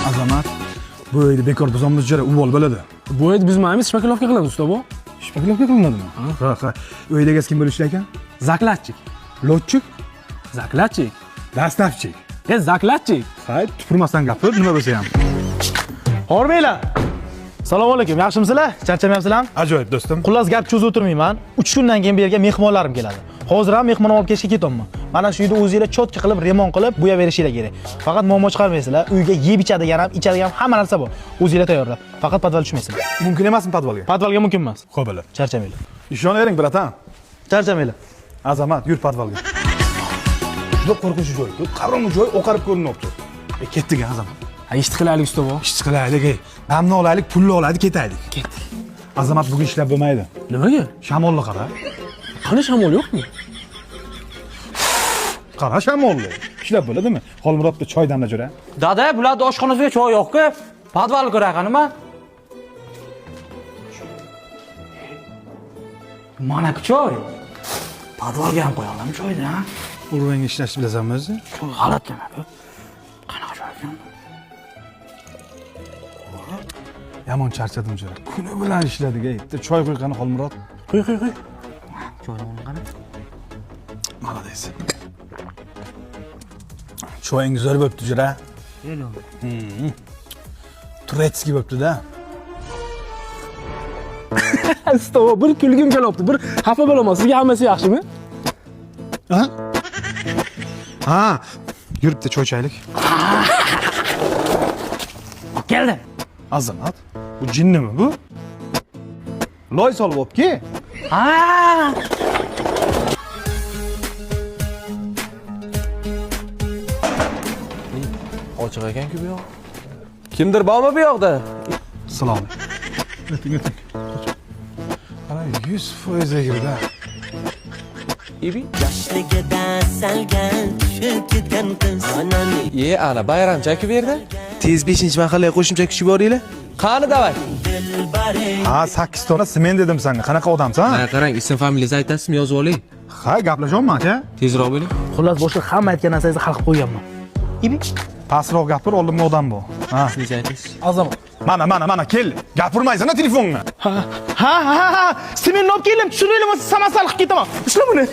Azamat, bu uyda bekor buzamiz jara, uvol bo'ladi. Bu uyda buzmaymiz, shpakilovka qilamiz usta bu. Shpakilovka qilinadimi? Ha. Uyda kim bo'lishi ekan? Zaklatchik. Lotchik, Zaklatchik. dastavchik. Zaklatchik. Hay, tupurmasdan gapir, nima bo'lsa ham. Hormanglar. Assalomu alaykum. Yaxshimisizlar? Charchamayapsizlarmi? Ajoyib do'stim. Xullas gap cho'zib o'tirmayman. 3 kundan keyin bu yerga mehmonlarim keladi. Hozir ham mehmon olib kelishga ketyapman. Mana shu uyda o'zingizlar cho'tka qilib, remont qilib, bo'yab berishinglar kerak. Faqat muammo chiqarmaysizlar. Uyga yeb ichadigan ham, ichadigan ham hamma narsa bor. O'zingizlar tayyorlab. Faqat podval tushmaysizlar. Mumkin emasmi podvalga? Podvalga mumkin emas. Xo'p, bo'lar. Charchamanglar. Ishonavering, bratan. Charchamanglar. Azamat, yur podvalga. Juda qo'rqinchli joy. Qarong'i joy oqarib ko'rinyapti. Ketdik, Azamat. Ha, ish qilaylik usta bu. Ish qilaylik, namni olaylik, pulni olaylik, ketaylik. Ketdik. Azamat bugun ishlab bo'lmaydi. Nimaga? Shamolni qara. Qani shamol yo'qmi? Qara shamolni. Ishlab bo'ladimi? Xolmurodda choy damlab jura. Dada, bularda oshxonasiga choy yo'q-ku. Podval ko'raqanima? Mana-ku choy. Podvalga ham qo'ya olamiz choyni, ha? Urvanga ishlashni bilasanmi o'zi? G'alat demak-ku. Qanaqa choy ekan? Yomon charchadim jura. Kuni bilan ishladik, Bitta choy qo'y qani Xolmurod. Qo'y. Choyni qani? Malades. Choyingiz zo'r bo'pti jura. Turetskiy bo'pti-da. Usta bu bir kulgim kelyapti. Bir xafa bo'laman. Sizga hammasi yaxshimi? Ha. Yur bitta choy ichaylik. Keldi. Azamat, bu jinnimi bu? Loy solib o'pki. Ha! Ochiq ekan-ku bu yoq. Kimdir bormi bu yoqda? Salom. O'ting. Ana 100% egilda. Ibi. Yoshligidan salgan tushib ketgan qiz onani Ana bayramcha ku bu yerda. Tez 5-mahallaga qo'shimcha kuchi boringlar. Qani davay. dilbari Ha, 8 tona sement dedim senga. Qanaqa odamsan? Qarang, ism familiyangizni aytasizmi, yozib oling. Ha, gaplashyapman aka. Tezroq bo'ling. Xullas boshqa hamma aytgan narsangizni hal qilib qo'yganman. Ibi. Pastroq gapir, oldimga odam bu. Ha. Siz aytasiz. Azamat. Mana, kel. Gapirmaysan telefonga. Ha. Semen olib kelim, tushiraylik, samasal qilib ketaman. Ushla buni.